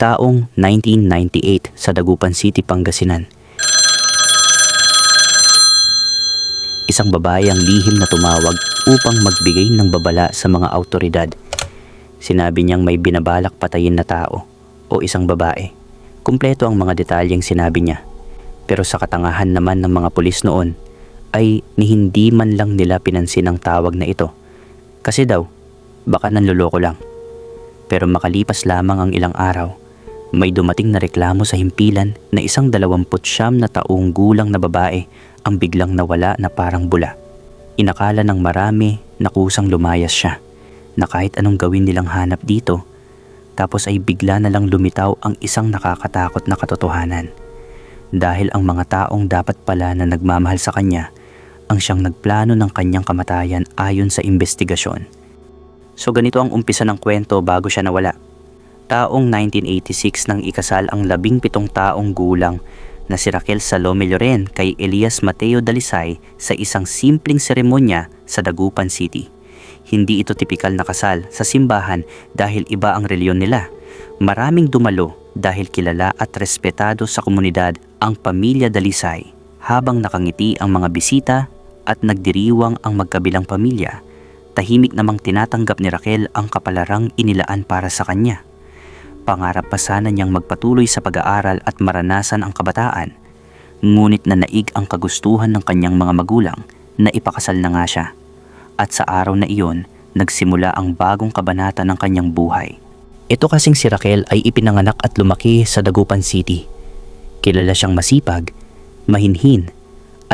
Taong 1998 sa Dagupan City, Pangasinan. Isang babae ang lihim na tumawag upang magbigay ng babala sa mga awtoridad. Sinabi niyang may binabalak patayin na tao o isang babae. Kumpleto ang mga detalyeng sinabi niya. Pero sa katangahan naman ng mga pulis noon ay hindi man lang nila pinansin ang tawag na ito. Kasi daw, baka nanloloko lang. Pero makalipas lamang ang ilang araw, may dumating na reklamo sa himpilan na isang 29 na taong gulang na babae ang biglang nawala na parang bula. Inakala ng marami na kusang lumayas siya, na kahit anong gawin nilang hanap dito, tapos ay bigla na lang lumitaw ang isang nakakatakot na katotohanan. Dahil ang mga taong dapat pala na nagmamahal sa kanya, ang siyang nagplano ng kanyang kamatayan ayon sa investigasyon. So ganito ang umpisa ng kwento bago siya nawala. Taong 1986 nang ikasal ang 17 taong gulang na si Raquel Salome Loren kay Elias Mateo Dalisay sa isang simpleng seremonya sa Dagupan City. Hindi ito tipikal na kasal sa simbahan dahil iba ang reliyon nila. Maraming dumalo dahil kilala at respetado sa komunidad ang pamilya Dalisay, habang nakangiti ang mga bisita at nagdiriwang ang magkabilang pamilya. Tahimik namang tinatanggap ni Raquel ang kapalarang inilaan para sa kanya. Pangarap pa sana niyang magpatuloy sa pag-aaral at maranasan ang kabataan. Ngunit nanaig ang kagustuhan ng kanyang mga magulang na ipakasal na nga siya. At sa araw na iyon, nagsimula ang bagong kabanata ng kanyang buhay. Ito kasing si Raquel ay ipinanganak at lumaki sa Dagupan City. Kilala siyang masipag, mahinhin,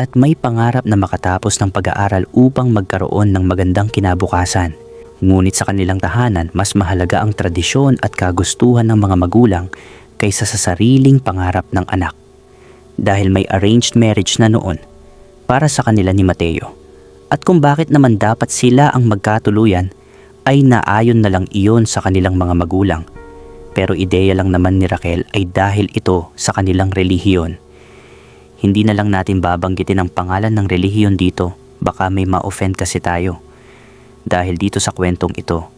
at may pangarap na makatapos ng pag-aaral upang magkaroon ng magandang kinabukasan. Ngunit sa kanilang tahanan, mas mahalaga ang tradisyon at kagustuhan ng mga magulang kaysa sa sariling pangarap ng anak. Dahil may arranged marriage na noon para sa kanila ni Mateo. At kung bakit naman dapat sila ang magkatuluyan, ay naayon na lang iyon sa kanilang mga magulang. Pero ideya lang naman ni Raquel ay dahil ito sa kanilang relihiyon. Hindi na lang natin babanggitin ang pangalan ng relihiyon dito, baka may ma-offend kasi tayo. Dahil dito sa kwentong ito,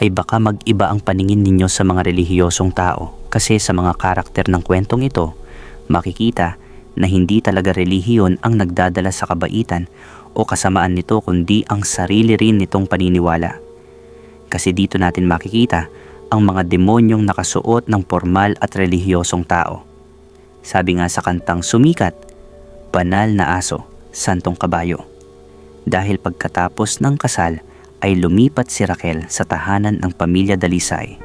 ay baka mag-iba ang paningin ninyo sa mga relihiyosong tao kasi sa mga karakter ng kwentong ito, makikita na hindi talaga relihiyon ang nagdadala sa kabaitan o kasamaan nito kundi ang sarili rin nitong paniniwala. Kasi dito natin makikita ang mga demonyong nakasuot ng formal at relihiyosong tao. Sabi nga sa kantang sumikat, banal na aso, santong kabayo. Dahil pagkatapos ng kasal, ay lumipat si Raquel sa tahanan ng pamilya Dalisay.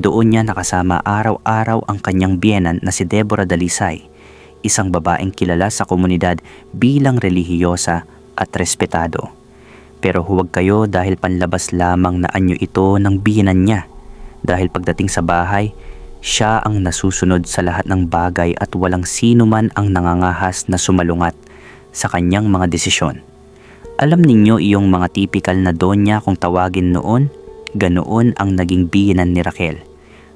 Doon niya nakasama araw-araw ang kanyang biyenan na si Deborah Dalisay, isang babaeng kilala sa komunidad bilang relihiyosa at respetado. Pero huwag kayo dahil panlabas lamang na anyo ito ng biyenan niya. Dahil pagdating sa bahay, siya ang nasusunod sa lahat ng bagay at walang sino man ang nangangahas na sumalungat sa kanyang mga desisyon. Alam ninyo iyong mga tipikal na donya kung tawagin noon, ganoon ang naging biyenan ni Raquel.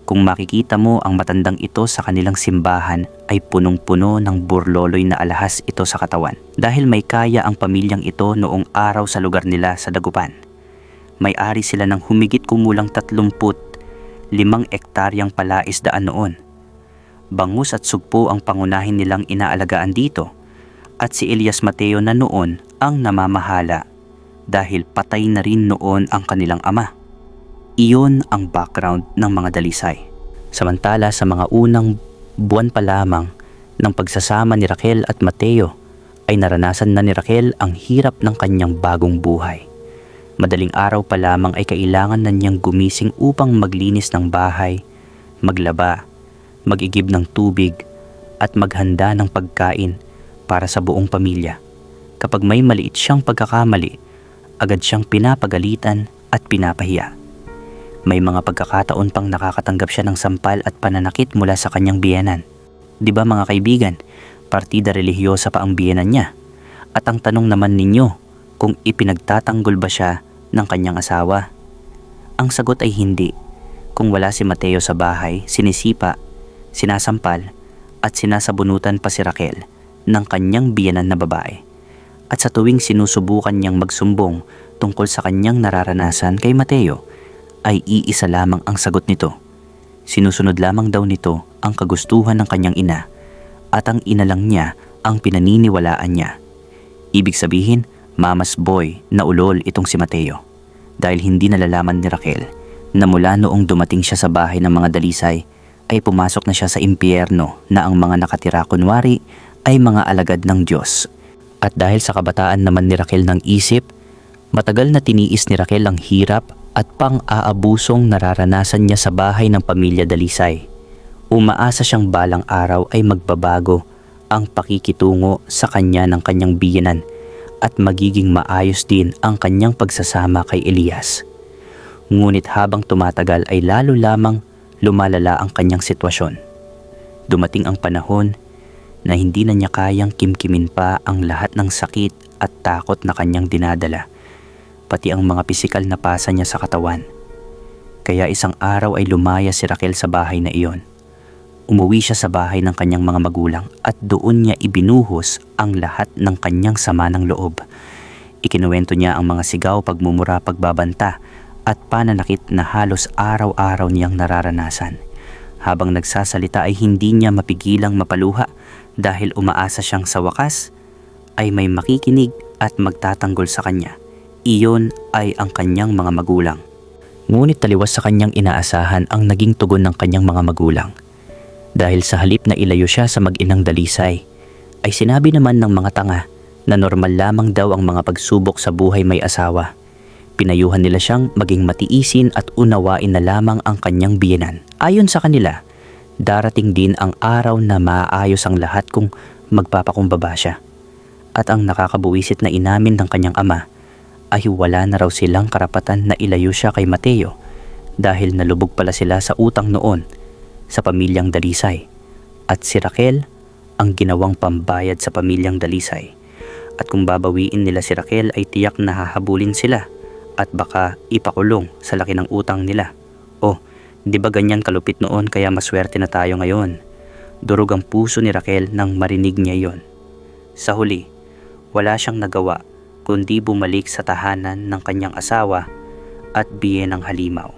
Kung makikita mo ang matandang ito sa kanilang simbahan ay punong-puno ng burloloy na alahas ito sa katawan. Dahil may kaya ang pamilyang ito noong araw sa lugar nila sa Dagupan. May-ari sila ng humigit kumulang 35 ektaryang palaisdaan noon. Bangus at sugpo ang pangunahin nilang inaalagaan dito. At si Elias Mateo na noon ang namamahala dahil patay na rin noon ang kanilang ama. Iyon ang background ng mga Dalisay. Samantala sa mga unang buwan pa lamang ng pagsasama ni Raquel at Mateo ay naranasan na ni Raquel ang hirap ng kanyang bagong buhay. Madaling araw pa lamang ay kailangan na niyang gumising upang maglinis ng bahay, maglaba, mag-igib ng tubig at maghanda ng pagkain para sa buong pamilya. Kapag may maliit siyang pagkakamali, agad siyang pinapagalitan at pinapahiya. May mga pagkakataon pang nakakatanggap siya ng sampal at pananakit mula sa kanyang biyenan. Di ba mga kaibigan, partida relihiyosa pa ang biyenan niya? At ang tanong naman ninyo, kung ipinagtatanggol ba siya ng kanyang asawa? Ang sagot ay hindi. Kung wala si Mateo sa bahay, sinisipa, sinasampal at sinasabunutan pa si Raquel ng kanyang biyenan na babae. At sa tuwing sinusubukan niyang magsumbong tungkol sa kanyang nararanasan kay Mateo, ay iisa lamang ang sagot nito. Sinusunod lamang daw nito ang kagustuhan ng kanyang ina at ang ina lang niya ang pinaniniwalaan niya. Ibig sabihin, mama's boy na ulol itong si Mateo dahil hindi nalalaman ni Raquel na mula noong dumating siya sa bahay ng mga dalisay ay pumasok na siya sa impyerno na ang mga nakatira kunwari ay mga alagad ng Diyos. At dahil sa kabataan naman ni Raquel ng isip, matagal na tiniis ni Raquel ang hirap at pang-aabusong nararanasan niya sa bahay ng pamilya Dalisay. Umaasa siyang balang araw ay magbabago ang pakikitungo sa kanya ng kanyang biyenan at magiging maayos din ang kanyang pagsasama kay Elias. Ngunit habang tumatagal ay lalo lamang lumalala ang kanyang sitwasyon. Dumating ang panahon na hindi na niya kayang kimkimin pa ang lahat ng sakit at takot na kanyang dinadala, pati ang mga pisikal na pasa niya sa katawan. Kaya isang araw ay lumaya si Raquel sa bahay na iyon. Umuwi siya sa bahay ng kanyang mga magulang at doon niya ibinuhos ang lahat ng kanyang sama ng loob. Ikinuwento niya ang mga sigaw, pagmumura, pagbabanta at pananakit na halos araw-araw niyang nararanasan. Habang nagsasalita ay hindi niya mapigilang mapaluha dahil umaasa siyang sa wakas ay may makikinig at magtatanggol sa kanya. Iyon ay ang kanyang mga magulang. Ngunit taliwas sa kanyang inaasahan ang naging tugon ng kanyang mga magulang. Dahil sa halip na ilayo siya sa mag-inang Dalisay, ay sinabi naman ng mga tanga na normal lamang daw ang mga pagsubok sa buhay may asawa. Pinayuhan nila siyang maging matiisin at unawain na lamang ang kanyang biyenan. Ayon sa kanila, darating din ang araw na maayos ang lahat kung magpapakumbaba siya. At ang nakakabuwisit na inamin ng kanyang ama ay wala na raw silang karapatan na ilayo siya kay Mateo dahil nalubog pala sila sa utang noon sa pamilyang Dalisay. At si Raquel ang ginawang pambayad sa pamilyang Dalisay. At kung babawiin nila si Raquel ay tiyak na hahabulin sila at baka ipakulong sa laki ng utang nila. Oh, di ba ganyan kalupit noon kaya maswerte na tayo ngayon? Durog ang puso ni Raquel nang marinig niya yon. Sa huli, wala siyang nagawa kundi bumalik sa tahanan ng kanyang asawa at biyenang halimaw.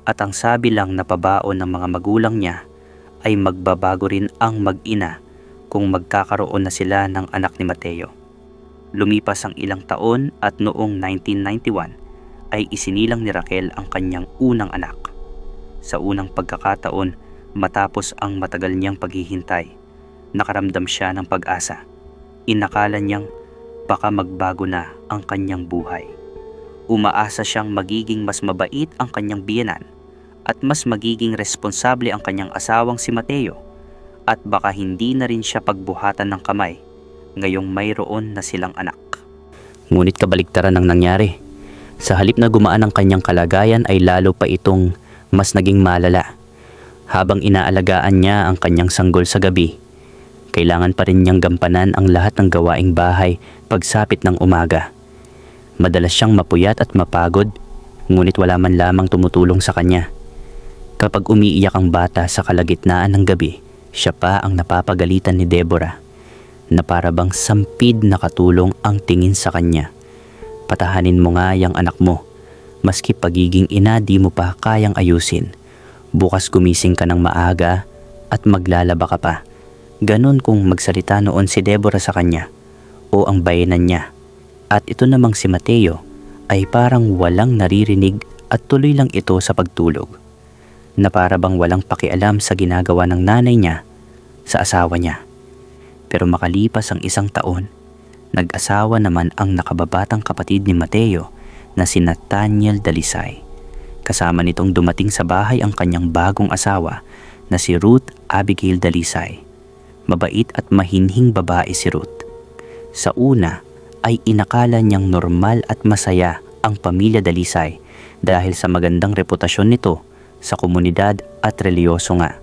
At ang sabi lang na pabaon ng mga magulang niya ay magbabago rin ang mag-ina kung magkakaroon na sila ng anak ni Mateo. Lumipas ang ilang taon at noong 1991 ay isinilang ni Raquel ang kanyang unang anak. Sa unang pagkakataon, matapos ang matagal niyang paghihintay, nakaramdam siya ng pag-asa. Inakala niyang baka magbago na ang kanyang buhay. Umaasa siyang magiging mas mabait ang kanyang biyenan at mas magiging responsable ang kanyang asawang si Mateo at baka hindi na rin siya pagbuhatan ng kamay ngayong mayroon na silang anak. Ngunit kabaligtaran ang nangyari. Sa halip na gumaan ang kanyang kalagayan ay lalo pa itong mas naging malala. Habang inaalagaan niya ang kanyang sanggol sa gabi, kailangan pa rin niyang gampanan ang lahat ng gawaing bahay pagsapit ng umaga. Madalas siyang mapuyat at mapagod, ngunit wala man lamang tumutulong sa kanya. Kapag umiiyak ang bata sa kalagitnaan ng gabi, siya pa ang napapagalitan ni Deborah, na para bang sampid na katulong ang tingin sa kanya. Patahanin mo nga yang anak mo, maski pagiging ina di mo pa kayang ayusin. Bukas gumising ka ng maaga at maglalaba ka pa. Ganon kung magsalita noon si Deborah sa kanya o ang bayanan niya. At ito namang si Mateo ay parang walang naririnig at tuloy lang ito sa pagtulog, na para bang walang pakialam sa ginagawa ng nanay niya sa asawa niya. Pero makalipas ang isang taon, nag-asawa naman ang nakababatang kapatid ni Mateo na si Nathaniel Dalisay. Kasama nitong dumating sa bahay ang kanyang bagong asawa na si Ruth Abigail Dalisay. Mabait at mahinhing babae si Ruth. Sa una ay inakala niyang normal at masaya ang pamilya Dalisay dahil sa magandang reputasyon nito sa komunidad at reliyoso nga.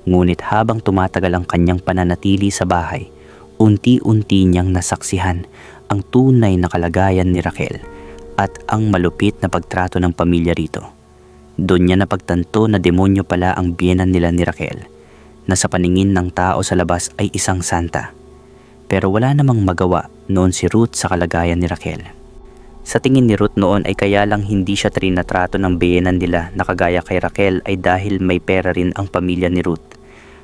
Ngunit habang tumatagal ang kanyang pananatili sa bahay, unti-unti niyang nasaksihan ang tunay na kalagayan ni Raquel at ang malupit na pagtrato ng pamilya rito. Doon niya napagtanto na demonyo pala ang biyenan nila ni Raquel, na sa paningin ng tao sa labas ay isang santa. Pero wala namang magawa noon si Ruth sa kalagayan ni Raquel. Sa tingin ni Ruth noon ay kaya lang hindi siya trinatrato ng biyenan nila na kagaya kay Raquel ay dahil may pera rin ang pamilya ni Ruth.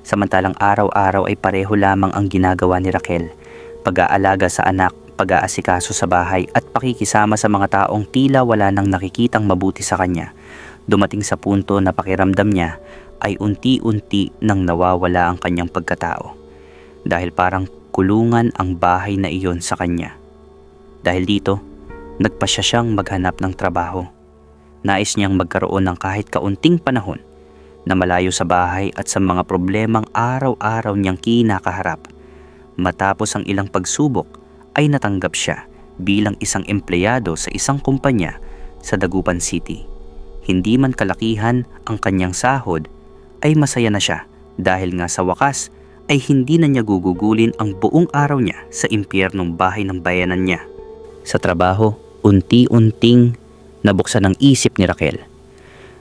Samantalang araw-araw ay pareho lamang ang ginagawa ni Raquel, pag-aalaga sa anak, pag-aasikaso sa bahay at pakikisama sa mga taong tila wala nang nakikitang mabuti sa kanya. Dumating sa punto na pakiramdam niya ay unti-unti nang nawawala ang kanyang pagkatao. Dahil parang kulungan ang bahay na iyon sa kanya. Dahil dito, nagpasya siyang maghanap ng trabaho. Nais niyang magkaroon ng kahit kaunting panahon na malayo sa bahay at sa mga problemang araw-araw niyang kinakaharap. Matapos ang ilang pagsubok ay natanggap siya bilang isang empleyado sa isang kumpanya sa Dagupan City. Hindi man kalakihan ang kanyang sahod ay masaya na siya dahil nga sa wakas ay hindi na niya gugugulin ang buong araw niya sa impyernong bahay ng bayanan niya. Sa trabaho, unti-unting nabuksan ang isip ni Raquel.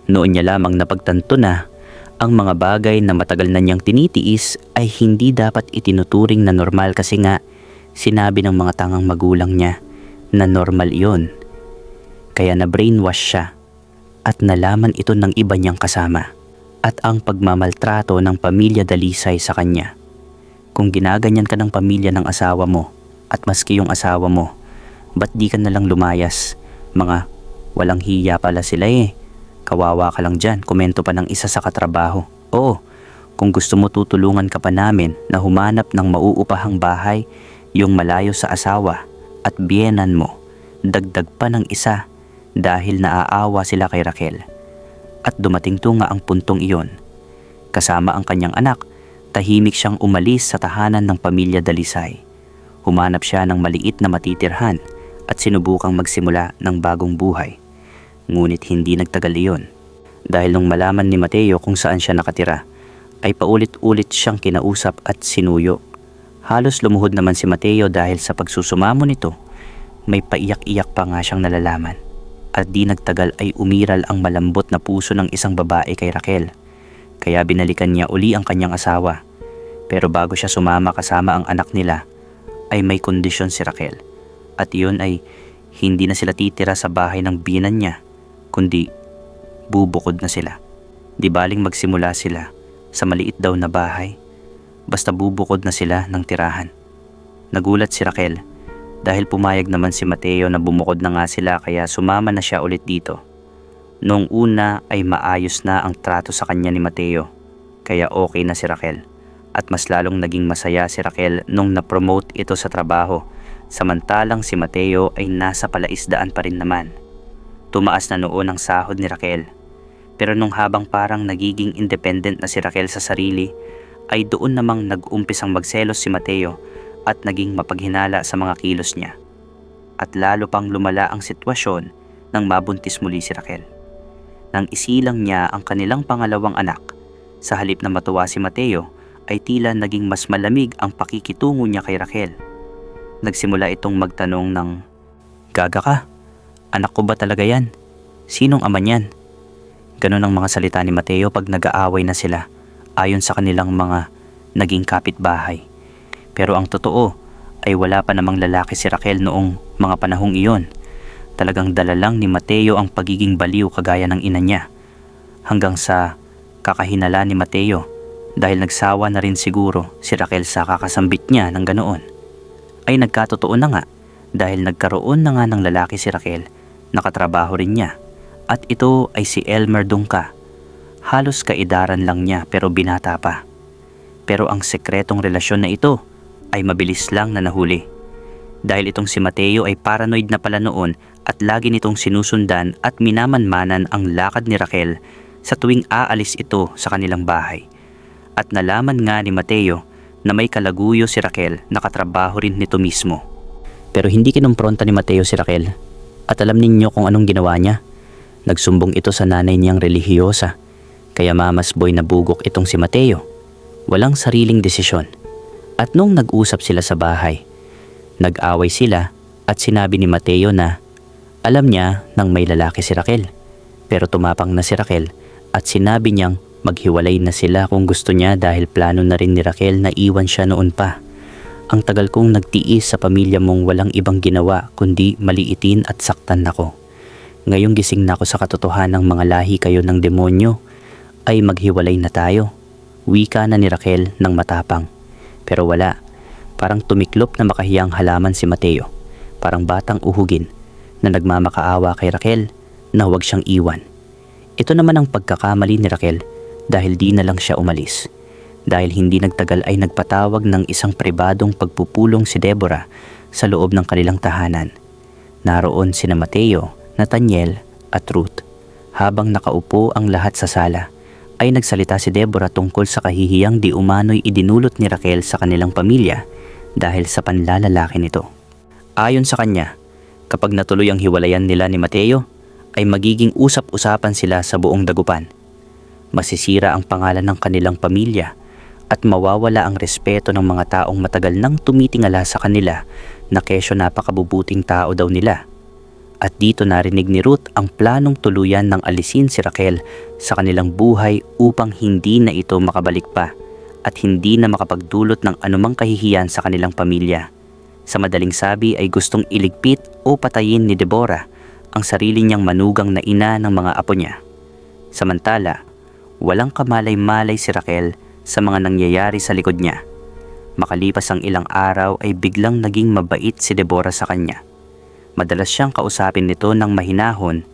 Noon niya lamang napagtanto na ang mga bagay na matagal na niyang tinitiis ay hindi dapat itinuturing na normal kasi nga sinabi ng mga tangang magulang niya na normal iyon. Kaya na brainwash siya at nalaman ito ng iba niyang kasama at ang pagmamaltrato ng pamilya Dalisay sa kanya. Kung ginaganyan ka ng pamilya ng asawa mo at maski yung asawa mo, ba't di ka nalang lumayas? Mga walang hiya pala sila eh. Kawawa ka lang dyan, komento pa ng isa sa katrabaho. Oo, kung gusto mo tutulungan ka pa namin na humanap ng mauupahang bahay, yung malayo sa asawa at biyenan mo, dagdag pa ng isa dahil naaawa sila kay Raquel. At dumating to nga ang puntong iyon. Kasama ang kanyang anak, tahimik siyang umalis sa tahanan ng pamilya Dalisay. Humanap siya ng maliit na matitirhan at sinubukang magsimula ng bagong buhay. Ngunit hindi nagtagal iyon. Dahil nung malaman ni Mateo kung saan siya nakatira, ay paulit-ulit siyang kinausap at sinuyo. Halos lumuhod naman si Mateo dahil sa pagsusumamo nito, may paiyak-iyak pa nga siyang nalalaman. At di nagtagal ay umiral ang malambot na puso ng isang babae kay Raquel. Kaya binalikan niya uli ang kanyang asawa. Pero bago siya sumama kasama ang anak nila, ay may kondisyon si Raquel. At iyon ay hindi na sila titira sa bahay ng biyenan niya, kundi bubukod na sila. Di baling magsimula sila sa maliit daw na bahay, basta bubukod na sila ng tirahan. Nagulat si Raquel dahil pumayag naman si Mateo na bumukod na nga sila kaya sumama na siya ulit dito. Noong una ay maayos na ang trato sa kanya ni Mateo, kaya okay na si Raquel. At mas lalong naging masaya si Raquel nung na-promote ito sa trabaho, samantalang si Mateo ay nasa palaisdaan pa rin naman. Tumaas na noon ang sahod ni Raquel. Pero nung habang parang nagiging independent na si Raquel sa sarili, ay doon namang nag-umpisang magselos si Mateo at naging mapaghinala sa mga kilos niya. At lalo pang lumala ang sitwasyon nang mabuntis muli si Raquel. Nang isilang niya ang kanilang pangalawang anak, sa halip na matuwa si Mateo, ay tila naging mas malamig ang pakikitungo niya kay Raquel. Nagsimula itong magtanong ng, "Gaga ka? Anak ko ba talaga yan? Sinong ama niyan?" Ganon ang mga salita ni Mateo pag nag-aaway na sila, ayon sa kanilang mga naging kapitbahay. Pero ang totoo ay wala pa namang lalaki si Raquel noong mga panahong iyon. Talagang dala lang ni Mateo ang pagiging baliw kagaya ng ina niya. Hanggang sa kakahinala ni Mateo dahil nagsawa na rin siguro si Raquel sa kakasambit niya ng ganoon. Ay nagkatotoo na nga dahil nagkaroon na nga ng lalaki si Raquel, nakatrabaho rin niya. At ito ay si Elmer Dungka. Halos kaedaran lang niya pero binata pa. Pero ang sekretong relasyon na ito ay mabilis lang na nahuli. Dahil itong si Mateo ay paranoid na pala noon at lagi nitong sinusundan at minamanmanan ang lakad ni Raquel sa tuwing aalis ito sa kanilang bahay. At nalaman nga ni Mateo na may kalaguyo si Raquel na katrabaho rin nito mismo. Pero hindi kinumpronta ni Mateo si Raquel. At alam ninyo kung anong ginawa niya? Nagsumbong ito sa nanay niyang relihiyosa. Kaya mamas boy na bugok itong si Mateo. Walang sariling desisyon. At nung nag-usap sila sa bahay, nag-away sila at sinabi ni Mateo na alam niya nang may lalaki si Raquel. Pero tumapang na si Raquel at sinabi niyang maghiwalay na sila kung gusto niya dahil plano na rin ni Raquel na iwan siya noon pa. Ang tagal kong nagtiis sa pamilya mong walang ibang ginawa kundi maliitin at saktan ako. Ngayong gising na ako sa katotohanan ng mga lahi kayo ng demonyo, ay maghiwalay na tayo. Wika na ni Raquel ng matapang. Pero wala, parang tumiklop na makahiyang halaman si Mateo. Parang batang uhugin na nagmamakaawa kay Raquel na huwag siyang iwan. Ito naman ang pagkakamali ni Raquel dahil di na lang siya umalis. Dahil hindi nagtagal ay nagpatawag ng isang pribadong pagpupulong si Deborah sa loob ng kanilang tahanan. Naroon sina Mateo, Nathaniel at Ruth. Habang nakaupo ang lahat sa sala, ay nagsalita si Deborah tungkol sa kahihiyang di umano'y idinulot ni Raquel sa kanilang pamilya dahil sa panlalalaki nito. Ayon sa kanya, kapag natuloy ang hiwalayan nila ni Mateo, ay magiging usap-usapan sila sa buong dagupan. Masisira ang pangalan ng kanilang pamilya at mawawala ang respeto ng mga taong matagal nang tumitingala sa kanila na kesyo napakabubuting tao daw nila. At dito narinig ni Ruth ang planong tuluyan ng alisin si Raquel sa kanilang buhay upang hindi na ito makabalik pa at hindi na makapagdulot ng anumang kahihiyan sa kanilang pamilya. Sa madaling sabi ay gustong iligpit o patayin ni Deborah ang sarili niyang manugang na ina ng mga apo niya. Samantala, walang kamalay-malay si Raquel sa mga nangyayari sa likod niya. Makalipas ang ilang araw ay biglang naging mabait si Deborah sa kanya. Madalas siyang kausapin nito ng mahinahon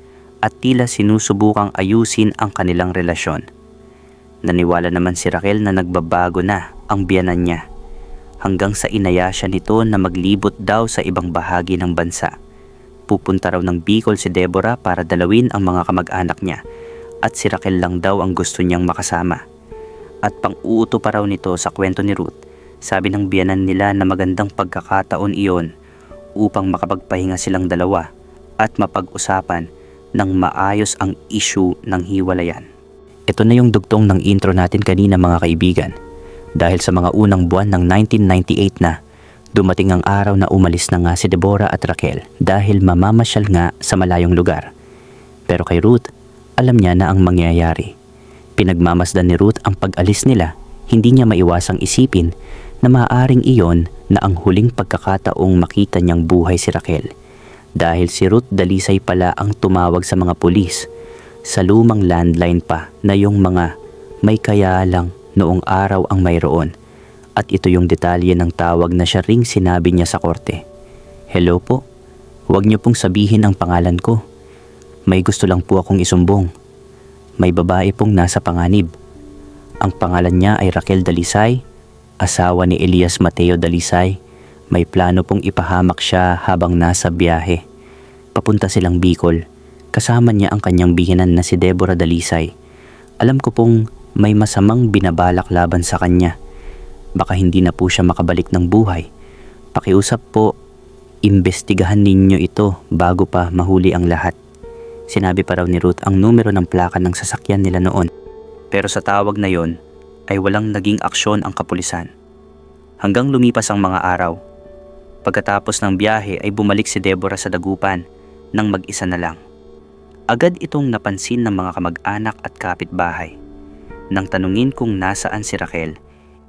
at tila sinusubukang ayusin ang kanilang relasyon. Naniwala naman si Raquel na nagbabago na ang biyanan niya, hanggang sa inaya siya nito na maglibot daw sa ibang bahagi ng bansa. Pupunta raw ng Bicol si Deborah para dalawin ang mga kamag-anak niya at si Raquel lang daw ang gusto niyang makasama. At pang-uuto pa raw nito sa kwento ni Ruth, sabi ng biyanan nila na magandang pagkakataon iyon upang makapagpahinga silang dalawa at mapag-usapan ng maayos ang issue ng hiwalayan. Ito na yung dugtong ng intro natin kanina mga kaibigan. Dahil sa mga unang buwan ng 1998 na, dumating ang araw na umalis na nga si Deborah at Raquel dahil mamamasyal nga sa malayong lugar. Pero kay Ruth, alam niya na ang mangyayari. Pinagmamasdan ni Ruth ang pag-alis nila, hindi niya maiwasang isipin na maaaring iyon na ang huling pagkakataong makita niyang buhay si Raquel. Dahil si Ruth Dalisay pala ang tumawag sa mga pulis, sa lumang landline pa na yung mga may kaya lang noong araw ang mayroon. At ito yung detalye ng tawag na siya ring sinabi niya sa korte. "Hello po, huwag niyo pong sabihin ang pangalan ko. May gusto lang po akong isumbong. May babae pong nasa panganib. Ang pangalan niya ay Raquel Dalisay, asawa ni Elias Mateo Dalisay. May plano pong ipahamak siya habang nasa biyahe. Papunta silang Bicol. Kasama niya ang kanyang bihinan na si Deborah Dalisay. Alam ko pong may masamang binabalak laban sa kanya. Baka hindi na po siya makabalik ng buhay. Pakiusap po, imbestigahan ninyo ito bago pa mahuli ang lahat." Sinabi pa raw ni Ruth ang numero ng plaka ng sasakyan nila noon. Pero sa tawag na yon ay walang naging aksyon ang kapulisan. Hanggang lumipas ang mga araw. Pagkatapos ng biyahe ay bumalik si Deborah sa dagupan nang mag-isa na lang. Agad itong napansin ng mga kamag-anak at kapitbahay. Nang tanungin kung nasaan si Raquel,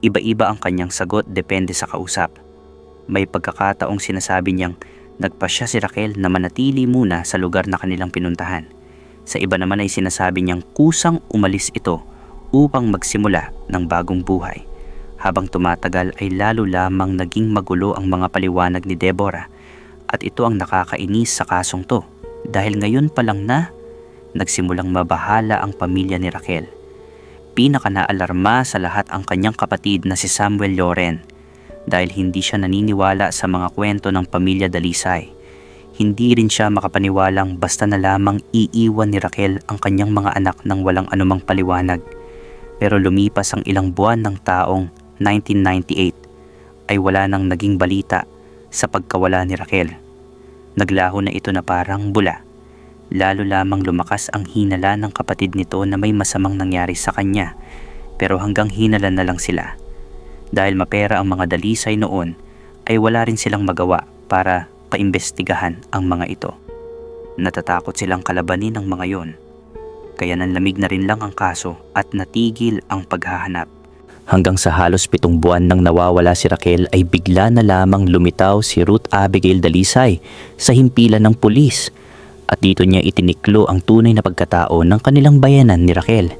iba-iba ang kanyang sagot depende sa kausap. May pagkakataong sinasabi niyang nagpasya si Raquel na manatili muna sa lugar na kanilang pinuntahan. Sa iba naman ay sinasabi niyang kusang umalis ito upang magsimula ng bagong buhay. Habang tumatagal ay lalo lamang naging magulo ang mga paliwanag ni Deborah at ito ang nakakainis sa kasong to dahil ngayon pa lang na nagsimulang mabahala ang pamilya ni Raquel. Pinaka-naalarma sa lahat ang kanyang kapatid na si Samuel Loren dahil hindi siya naniniwala sa mga kwento ng pamilya Dalisay. Hindi rin siya makapaniwalang basta na lamang iiwan ni Raquel ang kanyang mga anak nang walang anumang paliwanag. Pero lumipas ang ilang buwan ng taong 1998 ay wala nang naging balita sa pagkawala ni Raquel. Naglaho na ito na parang bula. Lalo lamang lumakas ang hinala ng kapatid nito na may masamang nangyari sa kanya, pero hanggang hinala na lang sila. Dahil mapera ang mga Dalisay noon ay wala rin silang magawa para paimbestigahan ang mga ito. Natatakot silang kalabanin ang mga yon. Kaya nanlamig na rin lang ang kaso at natigil ang paghahanap. Hanggang sa halos 7 buwan nang nawawala si Raquel ay bigla na lamang lumitaw si Ruth Abigail Dalisay sa himpilan ng pulis at dito niya itiniklo ang tunay na pagkatao ng kanilang bayanan ni Raquel.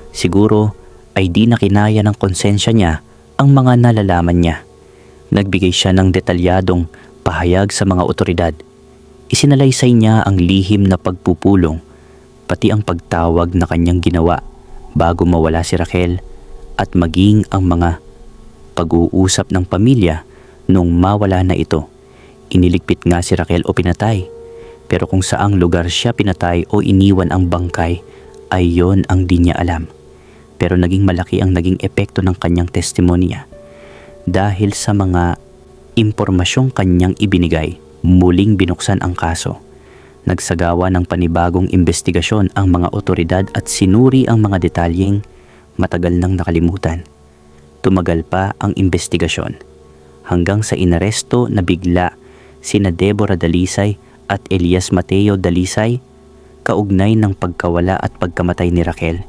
Siguro ay di na kinaya ng konsensya niya ang mga nalalaman niya. Nagbigay siya ng detalyadong pahayag sa mga otoridad. Isinalaysay niya ang lihim na pagpupulong, pati ang pagtawag na kanyang ginawa bago mawala si Raquel at maging ang mga pag-uusap ng pamilya nung mawala na ito. Iniligpit nga si Raquel o pinatay, pero kung saang lugar siya pinatay o iniwan ang bangkay ay yon ang di niya alam. Pero naging malaki ang naging epekto ng kanyang testimonya. Dahil sa mga impormasyong kanyang ibinigay, muling binuksan ang kaso. Nagsagawa ng panibagong investigasyon ang mga otoridad at sinuri ang mga detalyeng matagal nang nakalimutan. Tumagal pa ang investigasyon hanggang sa inaresto na bigla sina Deborah Dalisay at Elias Mateo Dalisay kaugnay ng pagkawala at pagkamatay ni Raquel.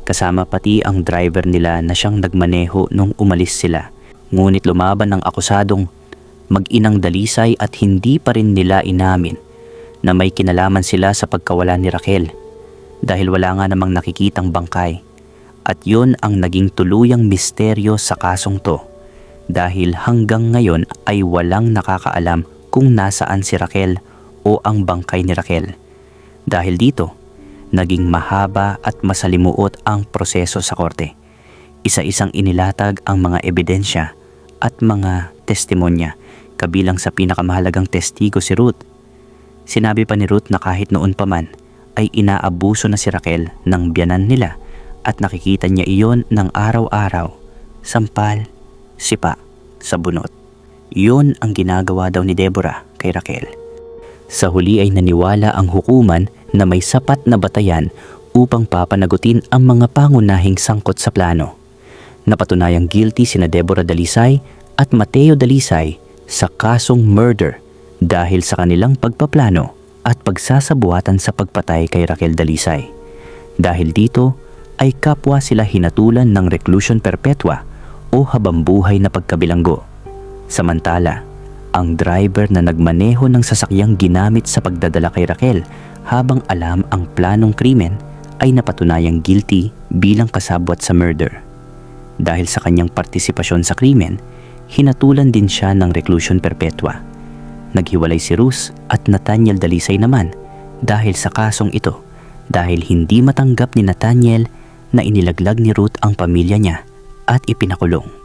Kasama pati ang driver nila na siyang nagmaneho nung umalis sila. Ngunit lumaban ang akusadong mag-inang Dalisay at hindi pa rin nila inamin na may kinalaman sila sa pagkawala ni Raquel dahil wala nga namang nakikitang bangkay. At yun ang naging tuluyang misteryo sa kasong to dahil hanggang ngayon ay walang nakakaalam kung nasaan si Raquel o ang bangkay ni Raquel. Dahil dito, naging mahaba at masalimuot ang proseso sa korte. Isa-isang inilatag ang mga ebidensya at mga testimonya, kabilang sa pinakamahalagang testigo si Ruth. Sinabi pa ni Ruth na kahit noon pa man ay inaabuso na si Raquel ng biyanan nila at nakikita niya iyon ng araw-araw, sampal, sipa, sa bunot. Yun ang ginagawa daw ni Deborah kay Raquel. Sa huli ay naniwala ang hukuman na may sapat na batayan upang papanagutin ang mga pangunahing sangkot sa plano. Napatunayang guilty sina Deborah Dalisay at Mateo Dalisay sa kasong murder dahil sa kanilang pagpaplano at pagsasabuatan sa pagpatay kay Raquel Dalisay. Dahil dito ay kapwa sila hinatulan ng reclusion perpetua o habambuhay na pagkabilanggo. Samantala, ang driver na nagmaneho ng sasakyang ginamit sa pagdadala kay Raquel habang alam ang planong krimen ay napatunayang guilty bilang kasabwat sa murder. Dahil sa kanyang partisipasyon sa krimen, hinatulan din siya ng reclusion perpetua. Naghiwalay si Ruth at Nathaniel Dalisay naman dahil sa kasong ito dahil hindi matanggap ni Nathaniel na inilaglag ni Ruth ang pamilya niya at ipinakulong.